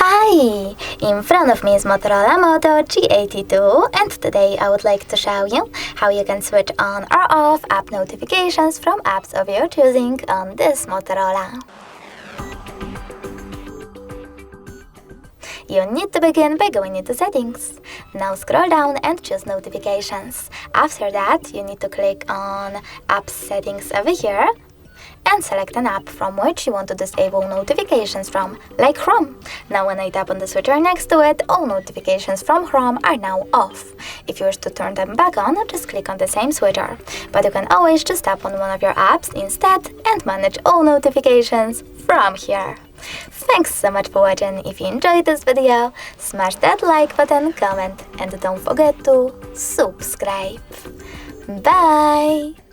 Hi! In front of me is Motorola Moto G82, and today I would like to show you how you can switch on or off app notifications from apps of your choosing on this Motorola. You need to begin by going into Settings. Now scroll down and choose Notifications. After that, you need to click on App Settings over here and select an app from which you want to disable notifications from, like Chrome. Now when I tap on the switcher next to it, all notifications from Chrome are now off. If you wish to turn them back on, just click on the same switcher. But you can always just tap on one of your apps instead and manage all notifications from here. Thanks so much for watching. If you enjoyed this video, smash that like button, comment, and don't forget to subscribe. Bye!